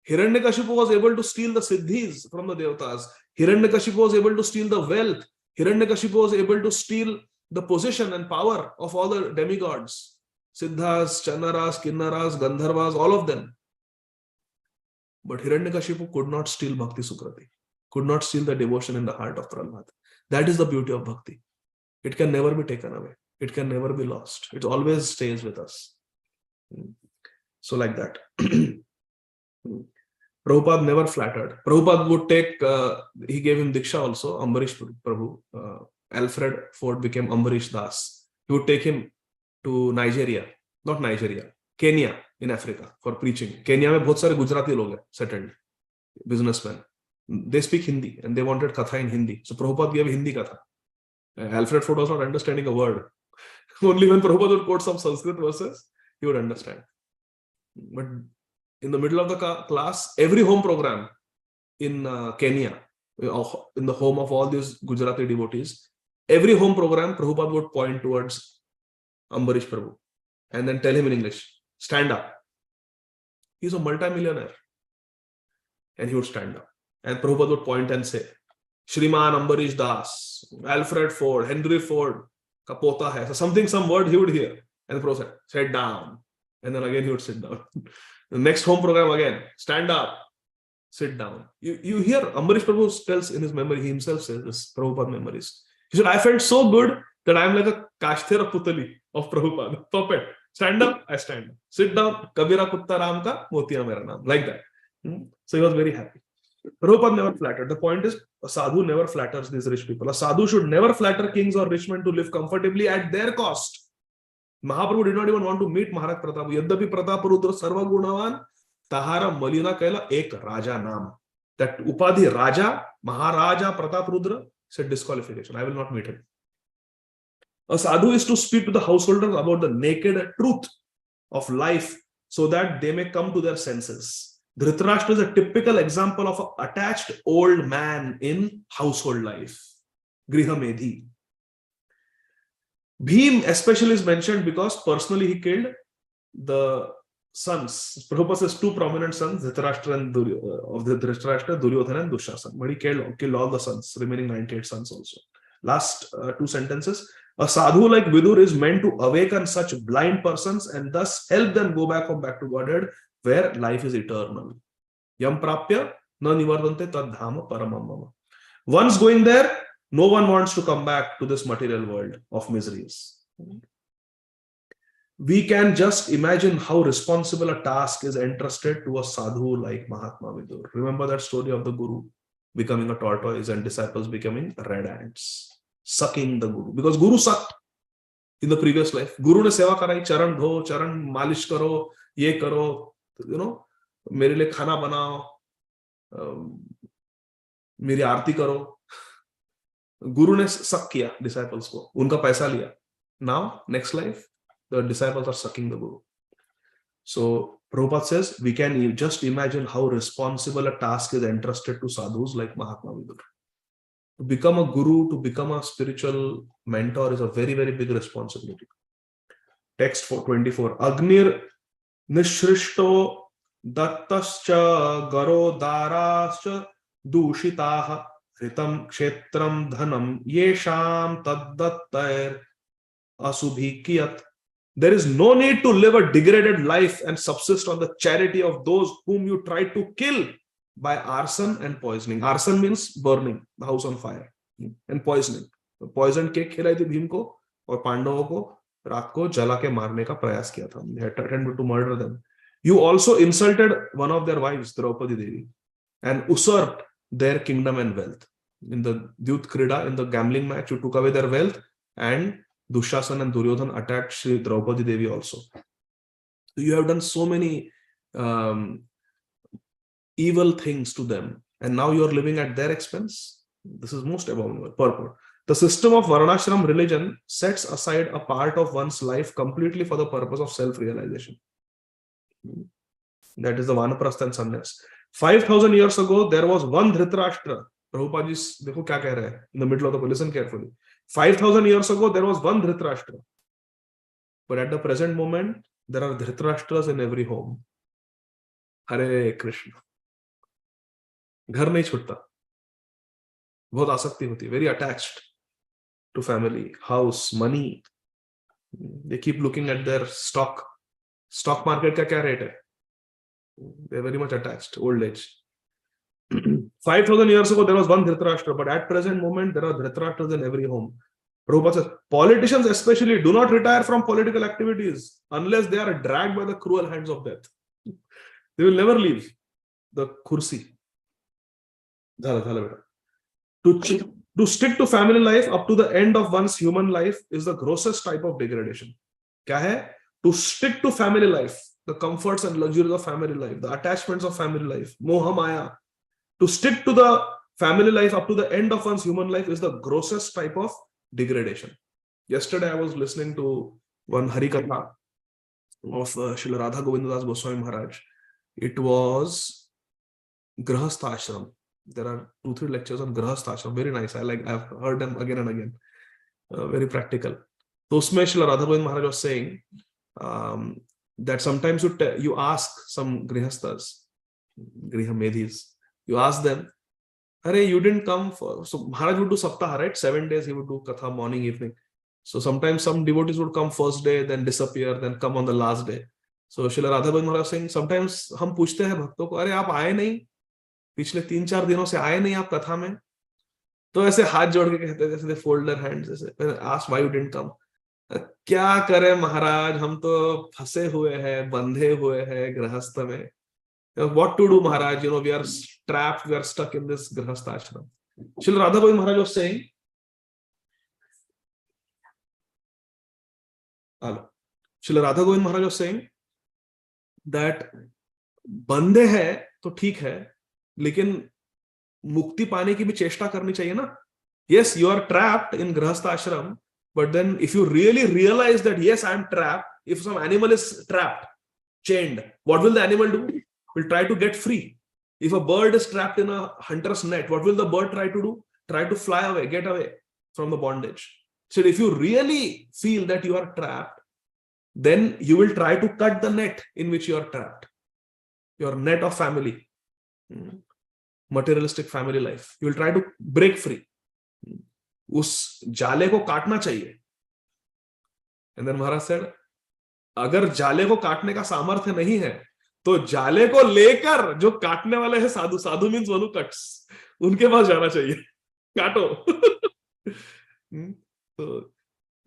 A: Hiranyakashipu was able to steal the siddhis from the devatas. Hiranyakashipu was able to steal the wealth. Hiranyakashipu was able to steal the position and power of all the demigods. Siddhas, Channaras, Kinnaras, Gandharvas, all of them. But Hiranyakashipu could not steal Bhakti Sukrati, could not steal the devotion in the heart of Prahlad. That is the beauty of Bhakti. It can never be taken away. It can never be lost. It always stays with us. So like that. Prabhupada never flattered. Prabhupada would take, he gave him Diksha also, Ambarish Prabhu. Alfred Ford became Ambarish Das. He would take him to Nigeria, not Nigeria, Kenya in Africa for preaching. Kenya mein bahut sare Gujarati log hai, settled, businessmen. They speak Hindi and they wanted katha in Hindi. So Prabhupada gave Hindi katha. Alfred Ford was not understanding a word. Only when Prabhupada would quote some Sanskrit verses, he would understand. But in the middle of the class, every home program in Kenya, in the home of all these Gujarati devotees, every home program, Prabhupada would point towards Ambarish Prabhu and then tell him in English, stand up. He's a multi-millionaire. And he would stand up. And Prabhupada would point and say, Śrīmad Ambarish Das, Alfred Ford, Henry Ford, Kapota hai. So something, some word he would hear. And the Prabhupada said, sit down. And then again he would sit down. The next home program again, stand up, sit down. You hear Ambarish Prabhu tells in his memory, he himself says this, Prabhupada memories. He said, I felt so good that I am like a Kashtera Putali of Prabhupada. Puppet. Stand up, I stand up. Sit down, Kabira Kutta Ram ka, Motiya Mera Naam. Like that. So he was very happy. Prabhupada never flattered. The point is, a sadhu never flatters these rich people. A sadhu should never flatter kings or rich men to live comfortably at their cost. Mahaprabhu did not even want to meet Maharaj Pratap. Yaddapi Pratap Rudra Sarva Gunavan, Tahara Malina Kaila Ek Raja Naam. That Upadhi Raja, Maharaja Pratap Rudra said disqualification. I will not meet him. A sadhu is to speak to the householders about the naked truth of life so that they may come to their senses. Dhritarashtra is a typical example of an attached old man in household life. Griha Medhi. Bhim especially is mentioned because personally he killed the sons. Prabhupada says two prominent sons, Dhritarashtra and of the Dhritarashtra, Duryodhana and Dushasan. But he killed all the sons, remaining 98 sons also. Last two sentences. A sadhu like Vidur is meant to awaken such blind persons and thus help them go back to Godhead where life is eternal. Yam prapya na nivardante tad dhama paramam mama. Once going there, no one wants to come back to this material world of miseries. We can just imagine how responsible a task is entrusted to a sadhu like Mahatma Vidur. Remember that story of the Guru becoming a tortoise and disciples becoming red ants, sucking the Guru. Because Guru sucked in the previous life. Guru ne seva karai, charan dho, charan malish karo, ye karo, mere liye khana banao, meri aarti karo. Guru ne suck kiya disciples ko, unka paisa liya. Now, next life, the disciples are sucking the Guru. So, Prabhupada says, we can just imagine how responsible a task is entrusted to sadhus like Mahatma Vidur. To become a guru, to become a spiritual mentor is a very, very big responsibility. Text 24. Agnir nishrishto dattascha garodharascha dushitaha ritam kshetram dhanam yesham taddattair asubhikiyat. There is no need to live a degraded life and subsist on the charity of those whom you try to kill by arson and poisoning. Arson means burning the house on fire and poisoning. The poisoned cake khilai thi Bhim ko, और पांडवों को रात को जला के मारने का प्रयास किया था. They had attempted to murder them. You also insulted one of their wives, Draupadi Devi, and usurped their kingdom and wealth. In the Dyut Krida, in the gambling match, you took away their wealth, and Dushasan and Duryodhan attacked Shri Draupadi Devi also. You have done so many evil things to them, and now you are living at their expense. This is most abominable. Purport. The system of Varnashram religion sets aside a part of one's life completely for the purpose of self-realization. That is the Vanaprastha and Sannyas. 5,000 years ago, there was one Dhritarashtra. Prabhupada ji, देखो क्या कह रहा है? In the middle of the book, listen carefully. 5,000 years ago, there was one Dhritarashtra. But at the present moment, there are Dhritarashtras in every home. Hare Krishna. घर नहीं छूटता. बहुत आसक्ति होती है. Very attached to family, house, money. They keep looking at their stock. Stock market का क्या rate है? They're very much attached. Old age. 5,000 years ago, there was one Dhritarashtra, but at present moment, there are Dhritarashtras in every home. Prabhupada says, politicians especially do not retire from political activities unless they are dragged by the cruel hands of death. They will never leave the kursi. To stick to family life up to the end of one's human life is the grossest type of degradation. क्या है? To stick to family life, the comforts and luxuries of family life, the attachments of family life, moha maya. To stick to the family life up to the end of one's human life is the grossest type of degradation. Yesterday I was listening to one Harikatha of Srila Radha Govindadas Goswami Maharaj. It was Grahastha Ashram. There are 2-3 lectures on Grahastha Ashram. Very nice. I've heard them again and again. Very practical. So usme Srila Radha Govinda Maharaj was saying that sometimes you ask some Grihasthas, Grihamedhis, you ask them, Hare, you didn't come for... So Maharaj would do Saptaha, right? 7 days he would do Katha, morning, evening. So sometimes some devotees would come first day, then disappear, then come on the last day. So Srila Radha Govinda Maharaj saying, sometimes हम पूछते हैं भक्तों को, अरे आप आए नहीं, पिछले 3-4 दिनों से आए नहीं आप कथा में, तो ऐसे हाथ जोड़ के कहते हैं, जैसे they fold their hands, ऐसे ask why you didn't come. क्या करें महाराज, हम तो फंसे हुए हैं, बंधे हुए हैं गृहस्थ में. What to do, Maharaj? We are trapped, we are stuck in this Grihastha ashram. Srila Radha Govinda Maharaj was saying, Srila Radha Govinda Maharaj was saying that बंधे है तो ठीक है, लेकिन मुक्ति पाने की भी चेष्टा करनी चाहिए ना. Yes, you are trapped in Grihastha ashram, but then if you really realize that yes, I am trapped, if some animal is trapped, chained, what will the animal do? Will try to get free. If a bird is trapped in a hunter's net, what will the bird try to do? Try to fly away, get away from the bondage. So if you really feel that you are trapped, then you will try to cut the net in which you are trapped. Your net of family, materialistic family life. You will try to break free. उस जाले को काटना चाहिए. And then Maharaj said, अगर जाले को काटने का सामर्थ्य नहीं है, तो जाले को लेकर जो काटने वाले हैं साधु, साधु मीन्स वन हू कट्स, उनके पास जाना चाहिए, काटो. So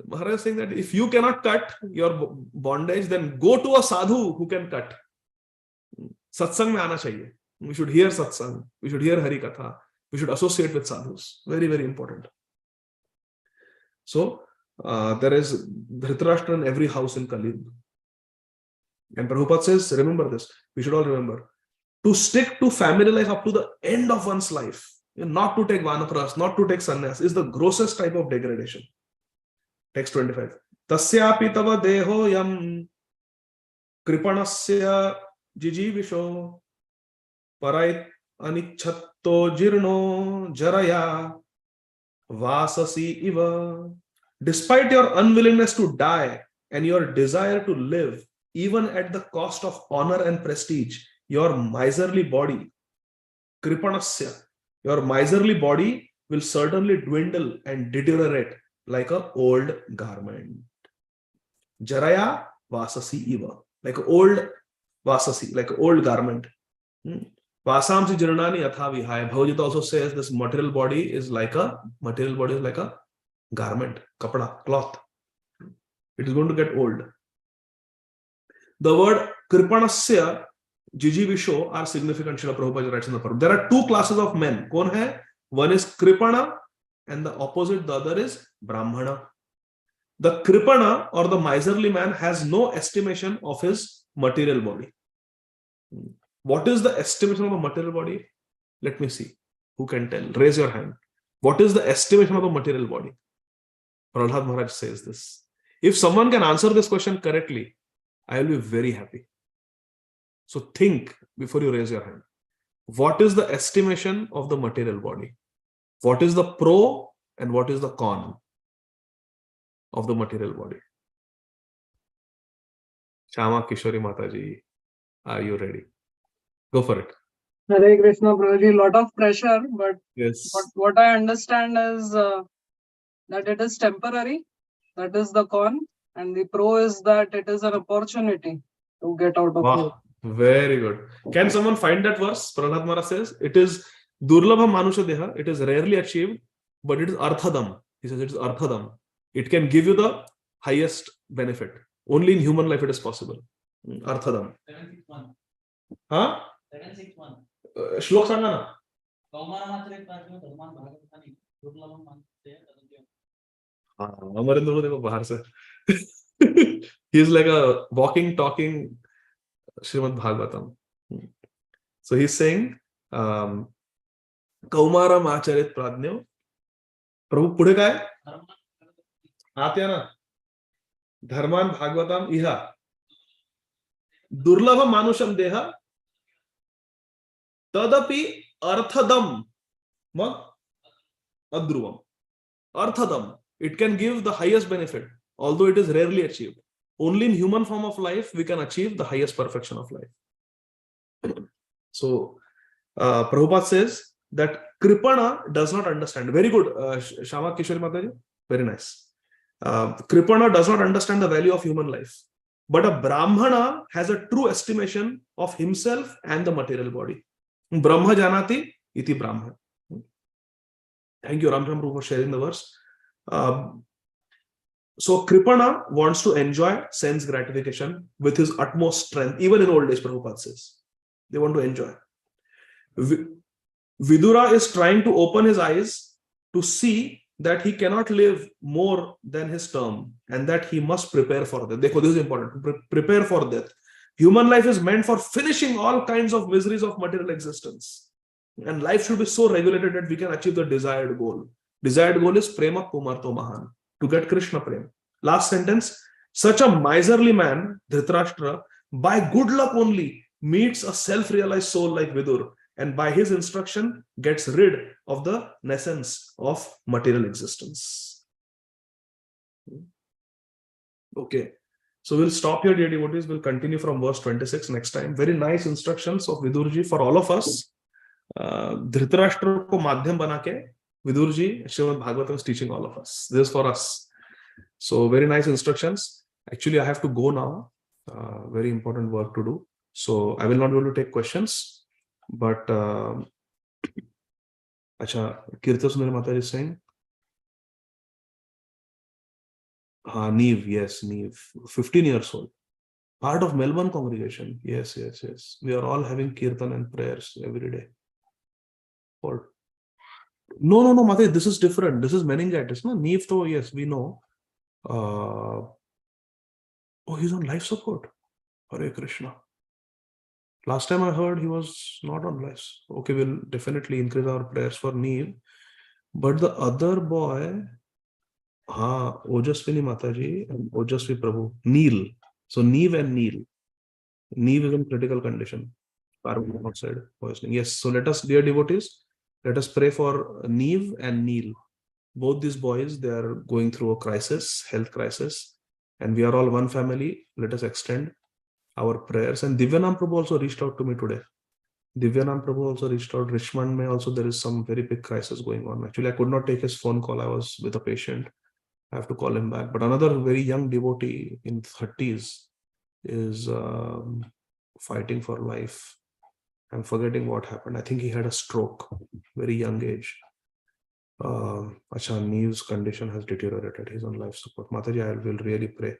A: Maharaj is saying that if you cannot cut your bondage, then go to a sadhu who can cut. Satsang में आना चाहिए. We should hear satsang. We should hear Hari Katha. We should associate with sadhus. Very, very important. So there is Dhritarashtra in every house in Kali Yuga. And Prabhupada says, remember this, we should all remember, to stick to family life up to the end of one's life, not to take vanaprastha, not to take sannyas, is the grossest type of degradation. Text 25. Tasyapi tava deho yam kripanasya jijivisho parait anichatto jirno jaraya vasasi iva. Despite your unwillingness to die and your desire to live, even at the cost of honor and prestige, your miserly body, kripanasya, your miserly body will certainly dwindle and deteriorate like an old garment. Jaraya vasasi iva, like an old vasasi, like an old garment. Vasamsi jirnani atha vihaya. Bhagavad Gita also says this material body is like a garment, kapda, cloth. It is going to get old. The word kripanasya, jijivisho are significant. Srila Prabhupada writes in the Prabhupada. There are two classes of men. Kaun hai? One is kripana and the opposite, the other is brahmana. The kripana or the miserly man has no estimation of his material body. What is the estimation of a material body? Let me see. Who can tell? Raise your hand. What is the estimation of a material body? Prahlad Maharaj says this. If someone can answer this question correctly, I will be very happy. So think before you raise your hand. What is the estimation of the material body? What is the pro and what is the con of the material body? Shama Kishori Mataji, are you ready? Go for it.
B: Hare Krishna, Prabhuji, lot of pressure, but
A: Yes.
B: what I understand is that it is temporary. That is the con, and the pro is that it is an opportunity to get out of it.
A: Very good. Can someone find that verse? Prahlad Maharaj says it is Durlabha Manusha Deha. It is rarely achieved, but it is Arthadam. He says it is Arthadam. It can give you the highest benefit. Only in human life it is possible. Arthadam.
C: 761.
A: Huh?
C: 761.
A: Shlok sanga na. Amarendra देखो बाहर से. He is like a walking, talking Śrīmad Bhāgavatam. So he's saying, Kaumaram Acharit Pradnyo. Prabhu पुढे काय? आते ना. Dharman Bhāgavatam iha. Durlabha Manusham Deha. Tadapi Arthadam. Mag Adruvam. Arthadam. It can give the highest benefit, although it is rarely achieved. Only in human form of life we can achieve the highest perfection of life. So Prabhupada says that Kripana does not understand. Very good, Shama Kishori Mataji. Very nice. Kripana does not understand the value of human life. But a Brahmana has a true estimation of himself and the material body. Brahma janati iti Brahma. Thank you, Ramcham Prabhu, for sharing the verse. So Kripana wants to enjoy sense gratification with his utmost strength, even in old age, Prabhupada says. They want to enjoy. Vidura is trying to open his eyes to see that he cannot live more than his term and that he must prepare for death. This is important. Prepare for death. Human life is meant for finishing all kinds of miseries of material existence. And life should be so regulated that we can achieve the desired goal. Desired goal is Prema Pumarto Mahan, to get Krishna Prem. Last sentence, such a miserly man, Dhritarashtra, by good luck only meets a self-realized soul like Vidur, and by his instruction gets rid of the nescence of material existence. Okay, so we'll stop here, dear devotees. We'll continue from verse 26 next time. Very nice instructions of Vidurji for all of us. Dhritarashtra ko madhyam banake Vidurji, Śrīmad Bhāgavatam is teaching all of us. This is for us. So very nice instructions. Actually, I have to go now. Very important work to do. So I will not be able to take questions. But Acha, Kirta Sundari Mataji is saying, Neve, yes, Neve, 15 years old. Part of Melbourne congregation. Yes, yes, yes. We are all having kirtan and prayers every day. For No, Mataji, this is different. This is meningitis. No, Neve, though, yes, we know. Oh, he's on life support. Hare Krishna. Last time I heard he was not on life. Okay, we'll definitely increase our prayers for Neve. But the other boy, Ojaswini Mataji and Ojasvi Prabhu, Neil. So Neve and Neil. Neve is in critical condition. Outside poisoning. Yes, so let us, dear devotees, let us pray for Neve and Neil. Both these boys, they are going through a crisis, health crisis, and we are all one family. Let us extend our prayers. And Divyanam Prabhu also reached out to me today. Divyanam Prabhu also reached out. Richmond may also, there is some very big crisis going on. Actually, I could not take his phone call. I was with a patient. I have to call him back. But another very young devotee in 30s is fighting for life. I'm forgetting what happened. I think he had a stroke, very young age. Acha, Neve's condition has deteriorated. He's on life support. Mataji, I will really pray.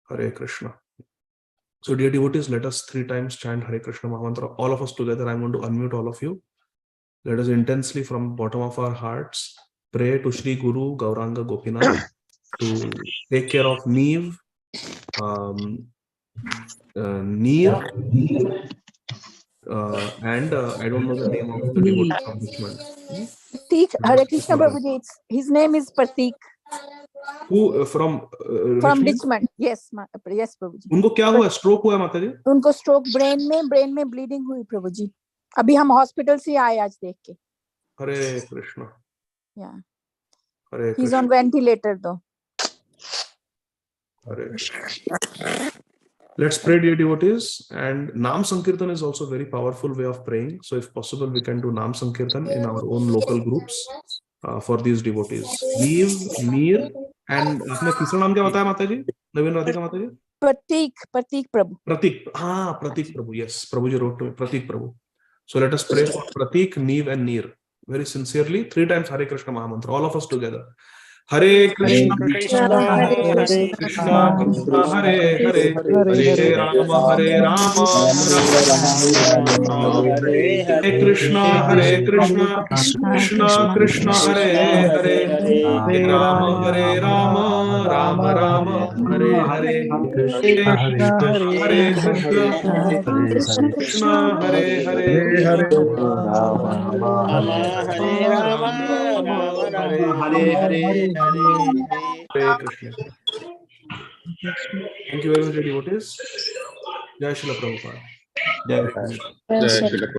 A: Hare Krishna. So dear devotees, let us 3 times chant Hare Krishna Mahamantra. All of us together. I'm going to unmute all of you. Let us intensely from bottom of our hearts pray to Shri Guru Gauranga Gopinath to take care of Neve, Neer, and I don't know the name of the devotee from Richmond.
C: Pratik, Hare Krishna Prabhuji. His name is Pratik.
A: Who from
C: Richmond? Yes, yes Prabhuji.
A: उनको क्या हुआ? Stroke हुआ माता जी?
C: उनको stroke brain में bleeding हुई प्रभुजी. अभी हम हॉस्पिटल से आए आज देख के.
A: हरे Krishna.
C: Yeah.
A: Hare
C: He's
A: Krishna.
C: on ventilator though.
A: Hare Krishna. Let's pray, dear devotees. And Nam Sankirtan is also a very powerful way of praying. So if possible, we can do Nam Sankirtan in our own local groups for these devotees. Neve, Neer, and आपने तीसरा नाम क्या बताया माता जी? नवीन राधिका माता जी?
C: Pratik Prabhu.
A: Pratik Prabhu. Yes, Prabhuji wrote to me, Pratik Prabhu. So let us pray for Pratik, Neve, and Neer very sincerely. 3 times Hare Krishna Mahamantra. All of us together. Hare Krishna, Krishna Krishna, Hare Hare, Hare Rama, Hare Krishna, Krishna Krishna, Hare Hare, Hare Rama, Rama Rama, Hare Hare, Hare Krishna, Krishna Hare Hare, Hare Krishna. Thank you very much, devotees. Jai Srila Prabhupada.
D: Jai Shri